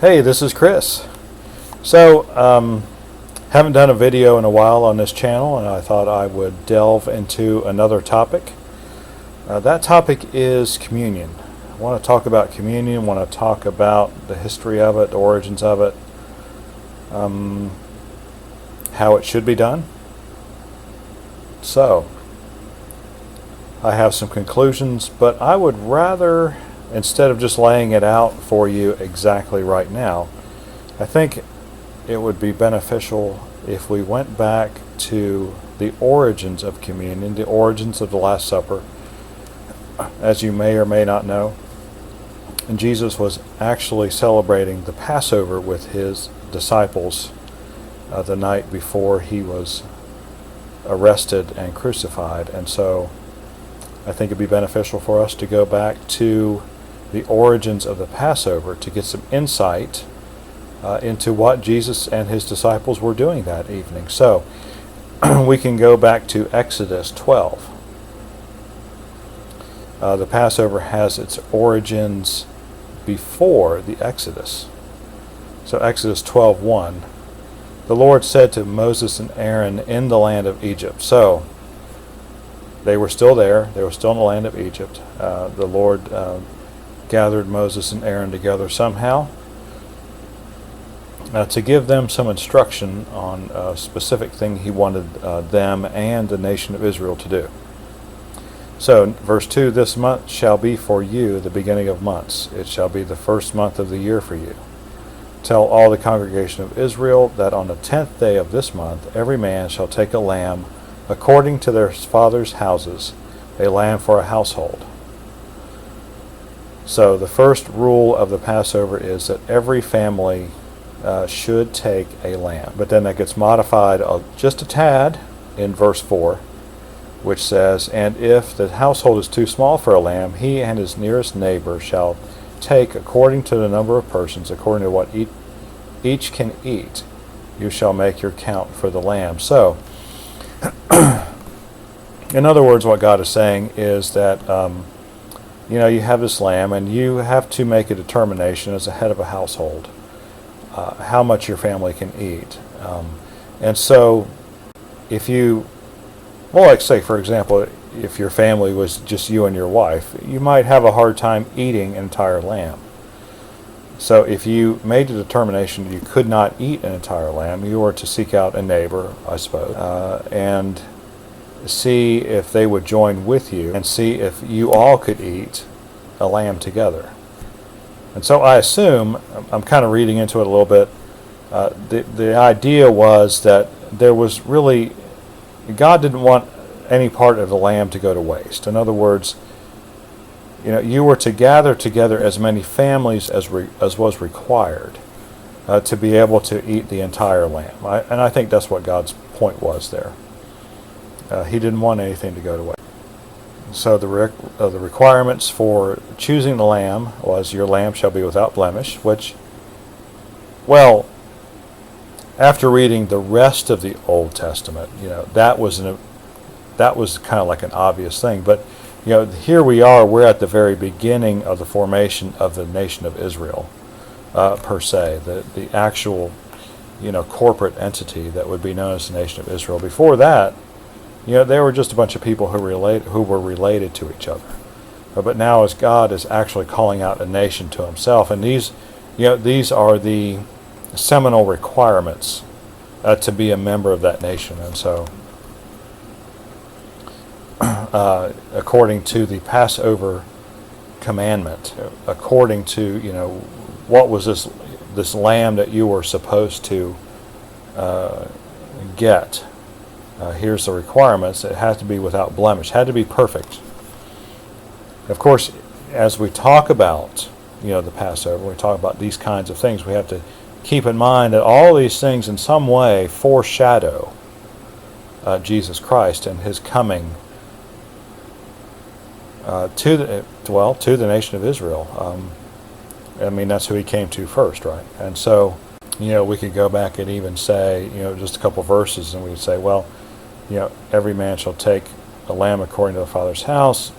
Hey, this is Chris. So, haven't done a video in a while on this channel, and I thought I would delve into another topic. That topic is communion. I want to talk about communion, want to talk about the history of it, the origins of it, how it should be done. So, I have some conclusions, but I would rather, instead of just laying it out for you exactly right now, I think it would be beneficial if we went back to the origins of communion, the origins of the Last Supper. As you may or may not know, and Jesus was actually celebrating the Passover with his disciples the night before he was arrested and crucified. And so I think it'd be beneficial for us to go back to the origins of the Passover to get some insight into what Jesus and his disciples were doing that evening. So we can go back to Exodus 12. The Passover has its origins before the Exodus. So Exodus 12:1, the Lord said to Moses and Aaron in the land of Egypt. So they were still there. They were still in the land of Egypt. The Lord gathered Moses and Aaron together somehow to give them some instruction on a specific thing he wanted them and the nation of Israel to do. So, verse 2, this month shall be for you the beginning of months. It shall be the first month of the year for you. Tell all the congregation of Israel that on the 10th day of this month every man shall take a lamb according to their fathers' houses, a lamb for a household. So the first rule of the Passover is that every family should take a lamb. But then that gets modified just a tad in verse 4, which says, and if the household is too small for a lamb, he and his nearest neighbor shall take according to the number of persons, according to what each can eat. You shall make your count for the lamb. So, in other words, what God is saying is that you have this lamb, and you have to make a determination as a head of a household how much your family can eat. And so, if you, well, like say, for example, if your family was just you and your wife, you might have a hard time eating an entire lamb. So if you made a determination you could not eat an entire lamb, you were to seek out a neighbor, I suppose, and see if they would join with you and see if you all could eat a lamb together. And so I assume, I'm kind of reading into it a little bit, the idea was that there was really, God didn't want any part of the lamb to go to waste. In other words, you were to gather together as many families as was required to be able to eat the entire lamb. And I think that's what God's point was there. He didn't want anything to go to waste. So the requirements for choosing the lamb was your lamb shall be without blemish, which, well, after reading the rest of the Old Testament, that was kind of like an obvious thing. But here we are. We're at the very beginning of the formation of the nation of Israel, per se, the actual, corporate entity that would be known as the nation of Israel. Before that, they were just a bunch of people who were related to each other. But now, as God is actually calling out a nation to Himself, and these are the seminal requirements to be a member of that nation. And so, according to the Passover commandment, according to what was this lamb that you were supposed to get. Here's the requirements. It had to be without blemish. Had to be perfect. Of course, as we talk about the Passover, we talk about these kinds of things, we have to keep in mind that all these things in some way foreshadow Jesus Christ and His coming to the nation of Israel. That's who He came to first, right? And so, we could go back and even say, just a couple verses, and we would say, well, every man shall take a lamb according to the Father's house,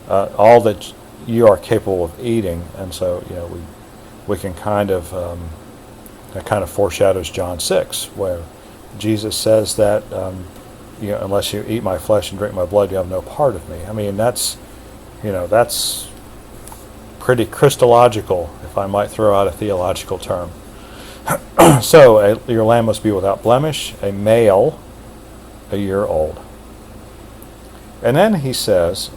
all that you are capable of eating. And so, we we can that kind of foreshadows John 6, where Jesus says that unless you eat my flesh and drink my blood, you have no part of me. I mean, that's pretty Christological, if I might throw out a theological term. So your lamb must be without blemish, a male, a year old. And then he says,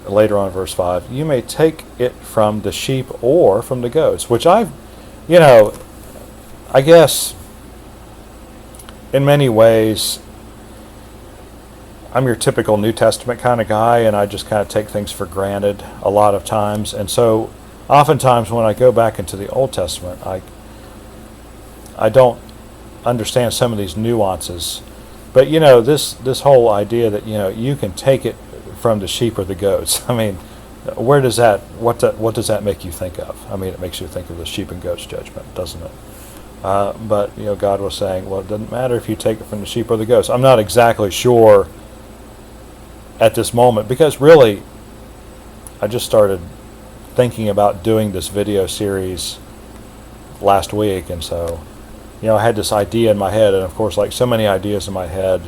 later on in verse 5, you may take it from the sheep or from the goats, which I guess in many ways I'm your typical New Testament kind of guy, and I just kind of take things for granted a lot of times. And so oftentimes when I go back into the Old Testament, I don't understand some of these nuances. But this whole idea that you can take it from the sheep or the goats. I mean, what does that make you think of? I mean, it makes you think of the sheep and goats judgment, doesn't it? But God was saying, well, it doesn't matter if you take it from the sheep or the goats. I'm not exactly sure at this moment, because really I just started thinking about doing this video series last week, and so I had this idea in my head, and of course, like so many ideas in my head,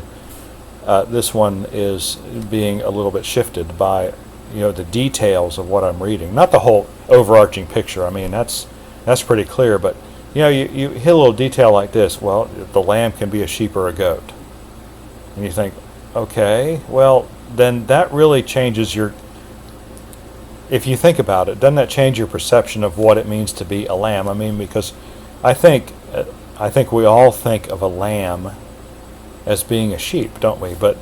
this one is being a little bit shifted by the details of what I'm reading, not the whole overarching picture. I mean, that's pretty clear, but you hit a little detail like this. Well, the lamb can be a sheep or a goat, and you think, okay, well, then that really changes if you think about it, doesn't that change your perception of what it means to be a lamb? I mean, because I think we all think of a lamb as being a sheep, don't we? But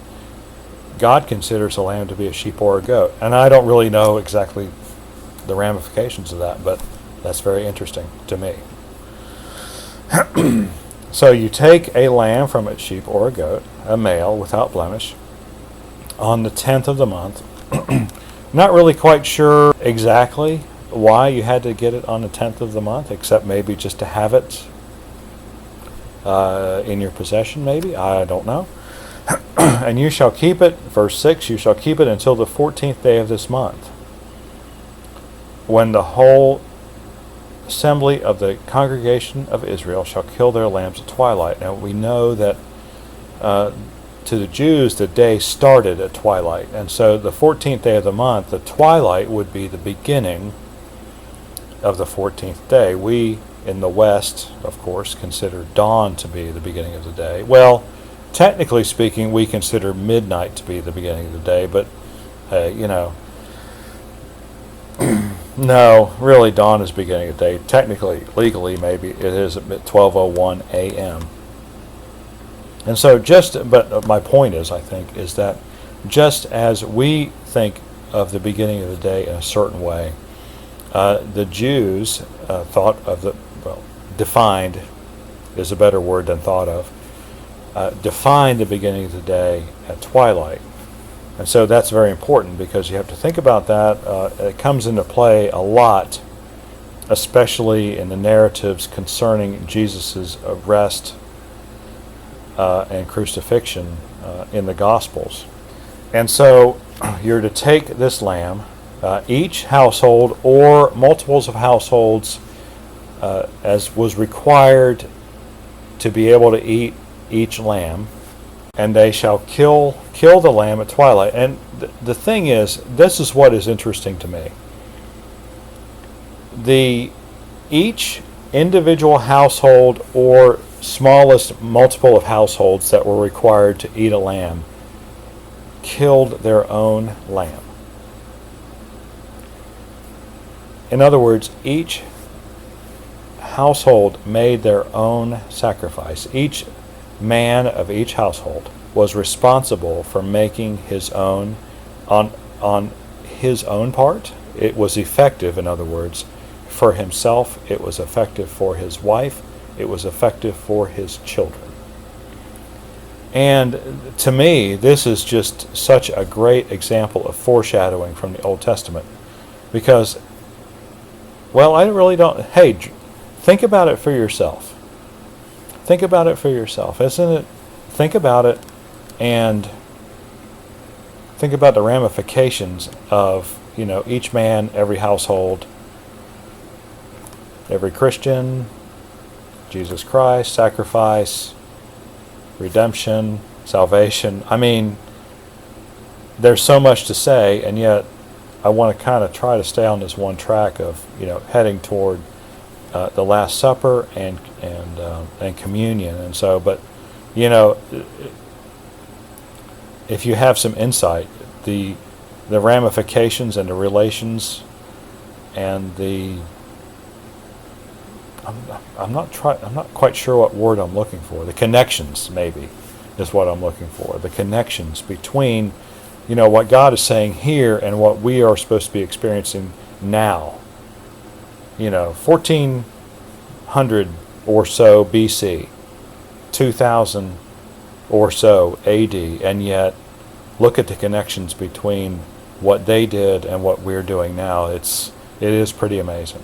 God considers a lamb to be a sheep or a goat. And I don't really know exactly the ramifications of that, but that's very interesting to me. So you take a lamb from its sheep or a goat, a male without blemish, on the 10th of the month. Not really quite sure exactly why you had to get it on the 10th of the month, except maybe just to have it in your possession, maybe. I don't know. And you shall keep it, verse 6, you shall keep it until the 14th day of this month, when the whole assembly of the congregation of Israel shall kill their lambs at twilight. Now we know that to the Jews the day started at twilight, and so the 14th day of the month, the twilight would be the beginning of the 14th day. We in the West, of course, consider dawn to be the beginning of the day. Well, technically speaking, we consider midnight to be the beginning of the day, but no, really dawn is beginning of the day. Technically, legally, maybe it is at 12:01 a.m. And so but my point is, I think, is that just as we think of the beginning of the day in a certain way, the Jews thought of defined is a better word than thought of, defined the beginning of the day at twilight. And so that's very important, because you have to think about that. It comes into play a lot, especially in the narratives concerning Jesus' arrest and crucifixion in the Gospels. And so you're to take this lamb, each household or multiples of households, as was required to be able to eat each lamb, and they shall kill the lamb at twilight. And the thing is, this is what is interesting to me. Each individual household or smallest multiple of households that were required to eat a lamb killed their own lamb. In other words, each household made their own sacrifice. Each man of each household was responsible for making his own, on his own part. It was effective, in other words, for himself. It was effective for his wife. It was effective for his children. And to me, this is just such a great example of foreshadowing from the Old Testament. Because, well, I really don't... Hey, think about it for yourself. Think about it for yourself, isn't it? Think about it, and think about the ramifications of, each man, every household, every Christian, Jesus Christ, sacrifice, redemption, salvation. I mean, there's so much to say, and yet I want to kind of try to stay on this one track of, heading toward the Last Supper and communion. And so, but if you have some insight, the ramifications and the relations and I'm not quite sure what word I'm looking for. The connections, maybe, is what I'm looking for. The connections between, what God is saying here and what we are supposed to be experiencing now. 1400 or so BC, 2000 or so AD, and yet look at the connections between what they did and what we're doing now. It is pretty amazing.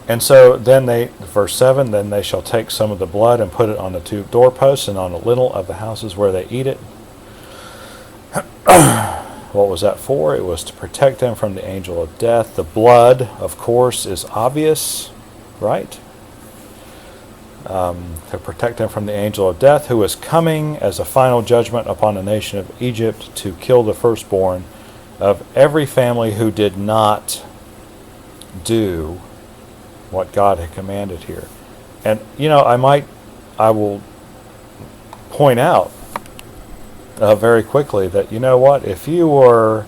And so then verse 7, then they shall take some of the blood and put it on the two doorposts and on the lintel of the houses where they eat it. What was that for? It was to protect them from the angel of death. The blood, of course, is obvious, right? To protect them from the angel of death, who is coming as a final judgment upon the nation of Egypt to kill the firstborn of every family who did not do what God had commanded here. And, I will point out very quickly that, if you were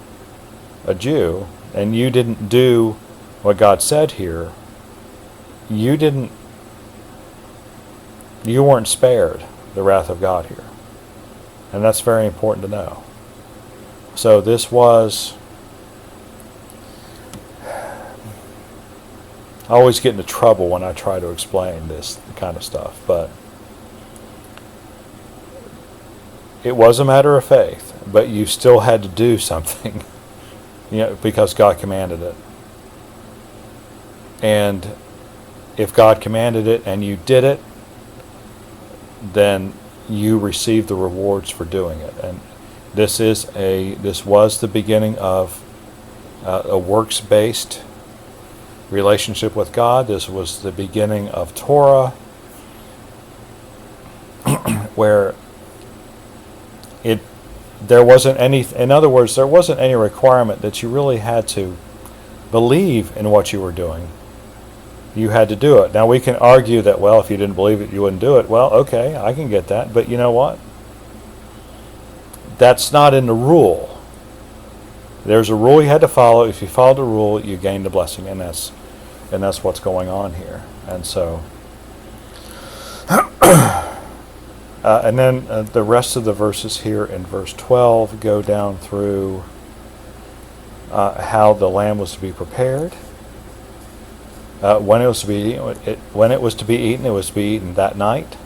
a Jew and you didn't do what God said here, you weren't spared the wrath of God here. And that's very important to know. So this was, I always get into trouble when I try to explain this kind of stuff, but it was a matter of faith, but you still had to do something, because God commanded it. And if God commanded it and you did it, then you receive the rewards for doing it. And this was the beginning of a works-based relationship with God. This was the beginning of Torah, where there wasn't any requirement that you really had to believe in what you were doing. You had to do it. Now we can argue that, well, if you didn't believe it, you wouldn't do it. Well, okay, I can get that. But you know what? That's not in the rule. There's a rule you had to follow. If you followed the rule, you gained the blessing, and that's what's going on here. And so, and then the rest of the verses here in verse 12 go down through how the lamb was to be prepared. When it was to be eaten, it was to be eaten that night.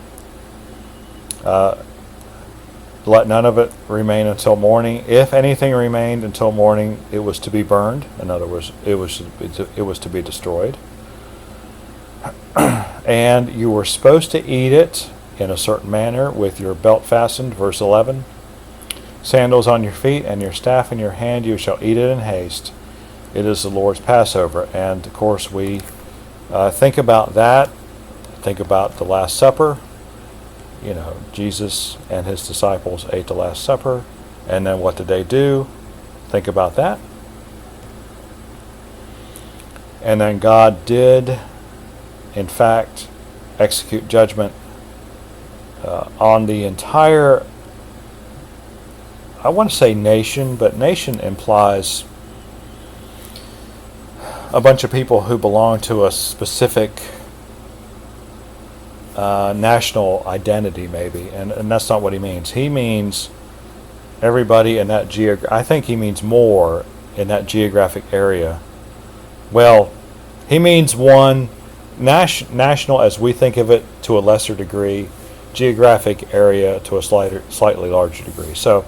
Let none of it remain until morning. If anything remained until morning, it was to be burned. In other words, it was to be destroyed. And you were supposed to eat it in a certain manner with your belt fastened. Verse 11. Sandals on your feet and your staff in your hand, you shall eat it in haste. It is the Lord's Passover. And of course we think about that. Think about the Last Supper. Jesus and his disciples ate the Last Supper. And then what did they do? Think about that. And then God did, in fact, execute judgment on the entire, I want to say nation, but nation implies a bunch of people who belong to a specific national identity, maybe, and that's not what he means. He means everybody in that I think he means more in that geographic area. Well, he means one national as we think of it to a lesser degree, geographic area to a slightly larger degree. So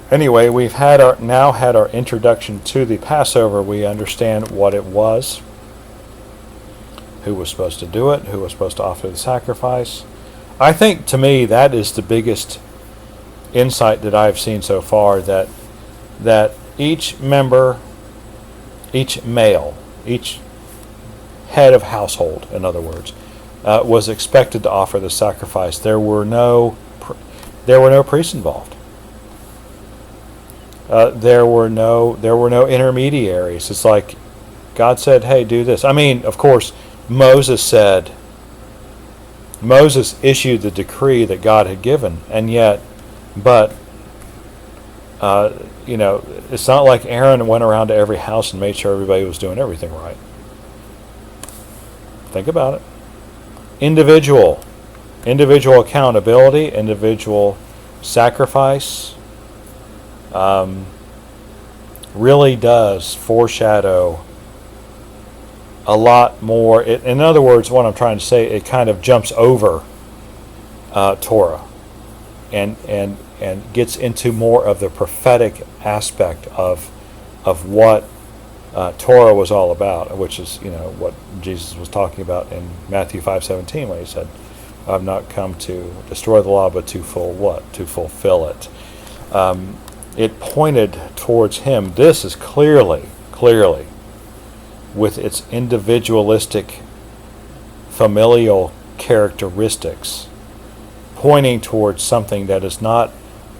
anyway, we've now had our introduction to the Passover. We understand what it was, who was supposed to do it, who was supposed to offer the sacrifice. I think, to me, that is the biggest insight that I've seen so far, that each member each male, each head of household, in other words, was expected to offer the sacrifice. There were no priests involved. There were no intermediaries. It's like God said, "Hey, do this." I mean, of course, Moses issued the decree that God had given, and yet, but it's not like Aaron went around to every house and made sure everybody was doing everything right. Think about it. Individual accountability, individual sacrifice really does foreshadow a lot more. In other words, what I'm trying to say, it kind of jumps over Torah and gets into more of the prophetic aspect of what Torah was all about, which is what Jesus was talking about in Matthew 5:17 when he said, "I've not come to destroy the law, but to fulfill it." It pointed towards him. This is clearly, with its individualistic, familial characteristics, pointing towards something that is not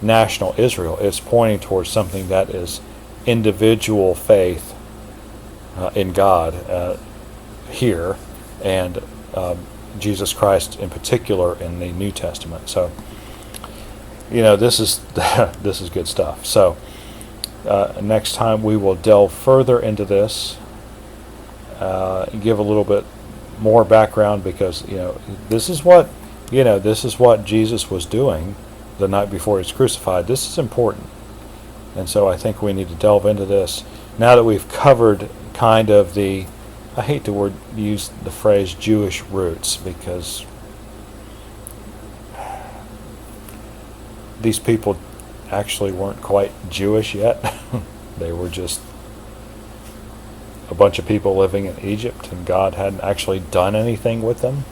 national Israel. It's pointing towards something that is individual faith in God here, and Jesus Christ in particular in the New Testament. So, this is this is good stuff. So, next time we will delve further into this, give a little bit more background, because this is what Jesus was doing the night before he was crucified. This is important, and so I think we need to delve into this now that we've covered kind of the, I hate to use the phrase Jewish roots, because these people actually weren't quite Jewish yet. They were just a bunch of people living in Egypt, and God hadn't actually done anything with them.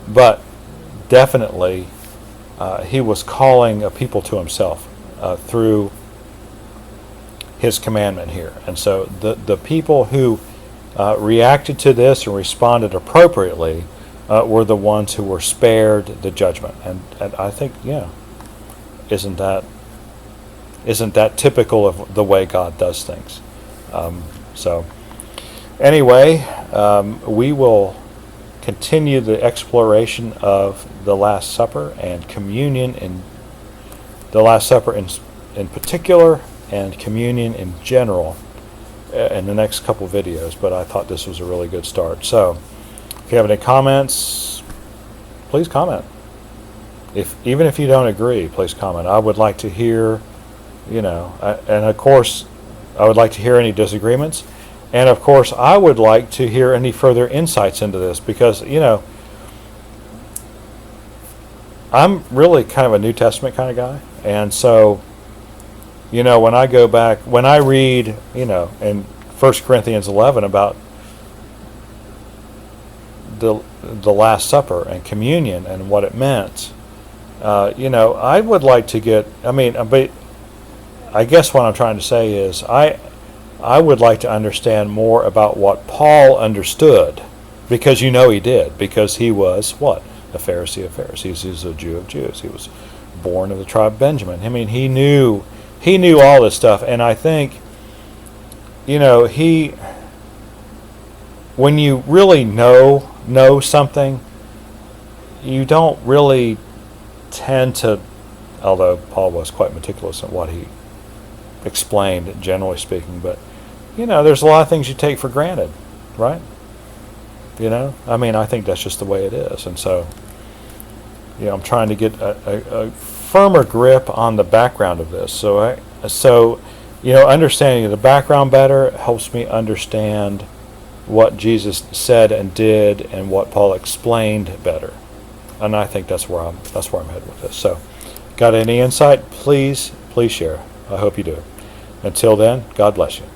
But definitely he was calling a people to himself through his commandment here. And so the people who reacted to this and responded appropriately were the ones who were spared the judgment. And I think, isn't that typical of the way God does things? So anyway, we will continue the exploration of the Last Supper and communion in the Last Supper in particular, and communion in general in the next couple videos. But I thought this was a really good start. So if you have any comments, please comment. Even if you don't agree, please comment. I would like to hear, and of course I would like to hear any disagreements, and of course I would like to hear any further insights into this, because I'm really kind of a New Testament kind of guy, and so when I go back, when I read in 1 Corinthians 11 about the Last Supper and communion and what it meant, I would like to get, but I guess what I'm trying to say is I would like to understand more about what Paul understood, because he did, because he was what? A Pharisee of Pharisees. He was a Jew of Jews. He was born of the tribe of Benjamin. He knew all this stuff, and I think when you really know something, you don't really tend to, although Paul was quite meticulous in what he explained, generally speaking, but there's a lot of things you take for granted, right? I think that's just the way it is. And so I'm trying to get a firmer grip on the background of this. So understanding the background better helps me understand what Jesus said and did and what Paul explained better. And I think that's where I'm headed with this. So, got any insight? Please share. I hope you do. Until then, God bless you.